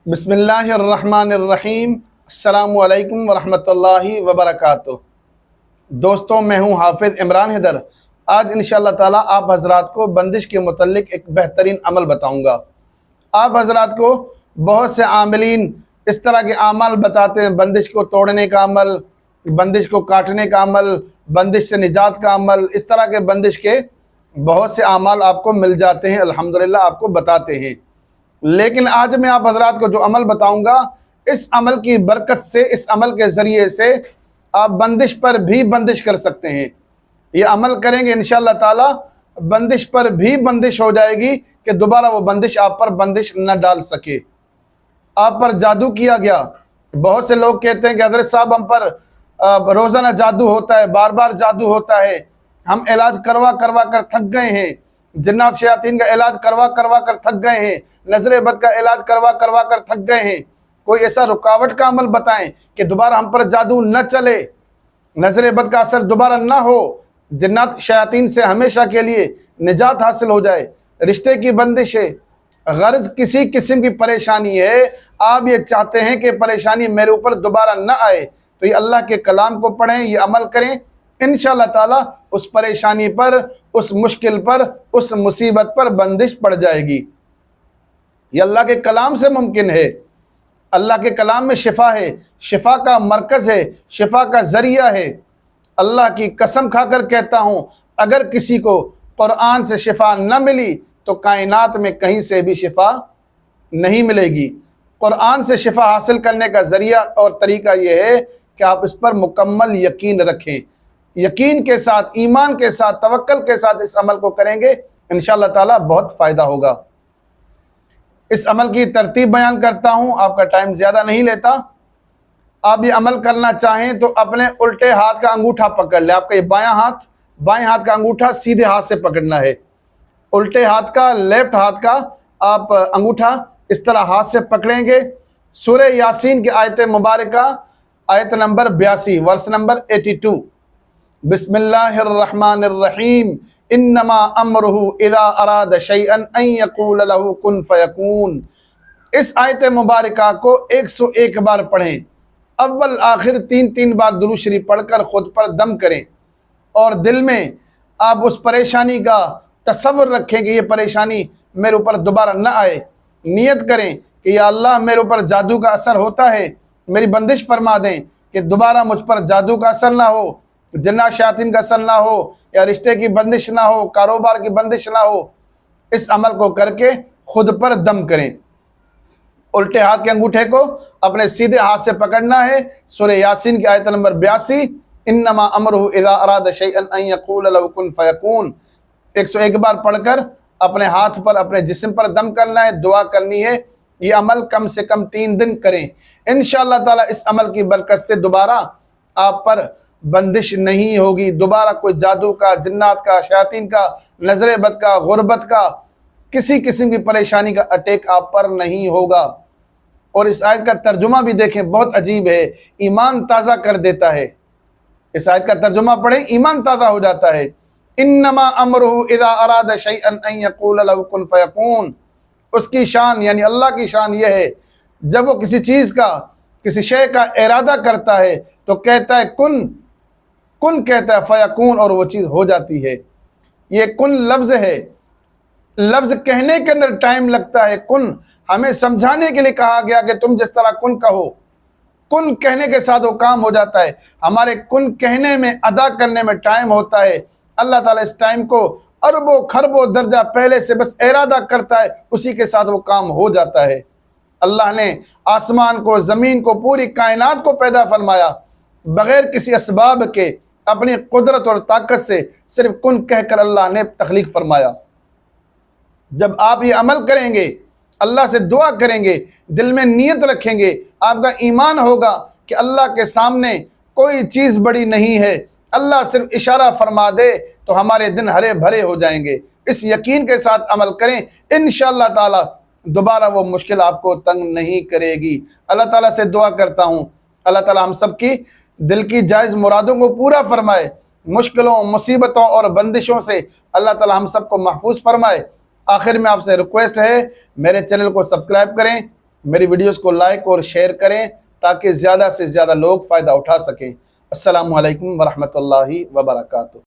بسم اللہ الرحمن الرحیم۔ السلام علیکم ورحمۃ اللہ وبرکاتہ۔ دوستوں، میں ہوں حافظ عمران حیدر۔ آج انشاءاللہ تعالیٰ آپ حضرات کو بندش کے متعلق ایک بہترین عمل بتاؤں گا۔ آپ حضرات کو بہت سے عاملین اس طرح کے اعمال بتاتے ہیں، بندش کو توڑنے کا عمل، بندش کو کاٹنے کا عمل، بندش سے نجات کا عمل، اس طرح کے بندش کے بہت سے اعمال آپ کو مل جاتے ہیں، الحمدللہ آپ کو بتاتے ہیں۔ لیکن آج میں آپ حضرات کو جو عمل بتاؤں گا، اس عمل کی برکت سے، اس عمل کے ذریعے سے آپ بندش پر بھی بندش کر سکتے ہیں۔ یہ عمل کریں گے انشاءاللہ تعالی بندش پر بھی بندش ہو جائے گی کہ دوبارہ وہ بندش آپ پر بندش نہ ڈال سکے۔ آپ پر جادو کیا گیا، بہت سے لوگ کہتے ہیں کہ حضرت صاحب ہم پر روزانہ جادو ہوتا ہے، بار بار جادو ہوتا ہے، ہم علاج کروا کر تھک گئے ہیں، جنات شیاطین کا علاج کروا کر تھک گئے ہیں، نظر بد کا علاج کروا کر تھک گئے ہیں۔ کوئی ایسا رکاوٹ کا عمل بتائیں کہ دوبارہ ہم پر جادو نہ چلے، نظر بد کا اثر دوبارہ نہ ہو، جنات شیاطین سے ہمیشہ کے لیے نجات حاصل ہو جائے۔ رشتے کی بندش ہے، غرض کسی قسم کی پریشانی ہے، آپ یہ چاہتے ہیں کہ پریشانی میرے اوپر دوبارہ نہ آئے، تو یہ اللہ کے کلام کو پڑھیں، یہ عمل کریں، انشاءاللہ تعالی اس پریشانی پر، اس مشکل پر، اس مصیبت پر بندش پڑ جائے گی۔ یہ اللہ کے کلام سے ممکن ہے۔ اللہ کے کلام میں شفا ہے، شفا کا مرکز ہے، شفا کا ذریعہ ہے۔ اللہ کی قسم کھا کر کہتا ہوں، اگر کسی کو قرآن سے شفا نہ ملی تو کائنات میں کہیں سے بھی شفا نہیں ملے گی۔ قرآن سے شفا حاصل کرنے کا ذریعہ اور طریقہ یہ ہے کہ آپ اس پر مکمل یقین رکھیں، یقین کے ساتھ، ایمان کے ساتھ، توکل کے ساتھ اس عمل کو کریں گے، انشاءاللہ تعالی بہت فائدہ ہوگا۔ اس عمل کی ترتیب بیان کرتا ہوں، آپ کا ٹائم زیادہ نہیں لیتا۔ آپ یہ عمل کرنا چاہیں تو اپنے الٹے ہاتھ کا انگوٹھا پکڑ لیں۔ آپ کا یہ بائیں ہاتھ کا انگوٹھا سیدھے ہاتھ سے پکڑنا ہے، الٹے ہاتھ کا، لیفٹ ہاتھ کا آپ انگوٹھا اس طرح ہاتھ سے پکڑیں گے۔ سورہ یاسین کی آیت مبارکہ، آیت نمبر 82، ورس نمبر 82۔ بسم اللہ الرحمن الرحیم، انما امرہ اذا اراد شیئا ان یقول له کن فیکون۔ اس آیت مبارکہ کو 101 بار پڑھیں، اول آخر 3 بار درود شریف پڑھ کر خود پر دم کریں، اور دل میں آپ اس پریشانی کا تصور رکھیں کہ یہ پریشانی میرے اوپر دوبارہ نہ آئے۔ نیت کریں کہ یا اللہ میرے اوپر جادو کا اثر ہوتا ہے، میری بندش فرما دیں کہ دوبارہ مجھ پر جادو کا اثر نہ ہو، جنات شیاطین کا اثر نہ ہو، یا رشتے کی بندش نہ ہو، کاروبار کی بندش نہ ہو۔ اس عمل کو کر کے خود پر دم کریں۔ الٹے ہاتھ کے انگوٹھے کو اپنے سیدھے ہاتھ سے پکڑنا ہے۔ سورہ یاسین کی آیت نمبر 82، انما امرہ اذا اراد شیئا ان یقول له کن فیکون، 101 بار پڑھ کر اپنے ہاتھ پر، اپنے جسم پر دم کرنا ہے، دعا کرنی ہے۔ یہ عمل کم سے کم 3 دن کریں، انشاءاللہ تعالی اس عمل کی برکت سے دوبارہ آپ پر بندش نہیں ہوگی، دوبارہ کوئی جادو کا، جنات کا، شیاطین کا، نظر بد کا، غربت کا، کسی قسم کی پریشانی کا اٹیک آپ پر نہیں ہوگا۔ اور اس آیت کا ترجمہ بھی دیکھیں، بہت عجیب ہے، ایمان تازہ کر دیتا ہے۔ اس آیت کا ترجمہ پڑھیں، ایمان تازہ ہو جاتا ہے۔ انما امرہ اذا اراد شیئا ان یقول له کن فیکون۔ اس کی شان، یعنی اللہ کی شان یہ ہے، جب وہ کسی چیز کا، کسی شے کا ارادہ کرتا ہے تو کہتا ہے کن کہتا ہے فیکون، اور وہ چیز ہو جاتی ہے۔ یہ کن لفظ ہے، لفظ کہنے کے اندر ٹائم لگتا ہے۔ کن ہمیں سمجھانے کے لیے کہا گیا کہ تم جس طرح کن کہو، کن کہنے کے ساتھ وہ کام ہو جاتا ہے۔ ہمارے کن کہنے میں، ادا کرنے میں ٹائم ہوتا ہے۔ اللہ تعالیٰ اس ٹائم کو اربوں خربوں درجہ پہلے سے بس ارادہ کرتا ہے، اسی کے ساتھ وہ کام ہو جاتا ہے۔ اللہ نے آسمان کو، زمین کو، پوری کائنات کو پیدا فرمایا بغیر کسی اسباب کے، اپنی قدرت اور طاقت سے، صرف کن کہہ کر اللہ نے تخلیق فرمایا۔ جب آپ یہ عمل کریں گے، اللہ سے دعا کریں گے، دل میں نیت رکھیں گے، آپ کا ایمان ہوگا کہ اللہ کے سامنے کوئی چیز بڑی نہیں ہے، اللہ صرف اشارہ فرما دے تو ہمارے دن ہرے بھرے ہو جائیں گے۔ اس یقین کے ساتھ عمل کریں، انشاءاللہ تعالی دوبارہ وہ مشکل آپ کو تنگ نہیں کرے گی۔ اللہ تعالیٰ سے دعا کرتا ہوں، اللہ تعالیٰ ہم سب کی دل کی جائز مرادوں کو پورا فرمائے، مشکلوں، مصیبتوں اور بندشوں سے اللہ تعالیٰ ہم سب کو محفوظ فرمائے۔ آخر میں آپ سے ریکویسٹ ہے، میرے چینل کو سبسکرائب کریں، میری ویڈیوز کو لائک اور شیئر کریں تاکہ زیادہ سے زیادہ لوگ فائدہ اٹھا سکیں۔ السلام علیکم ورحمۃ اللہ وبرکاتہ۔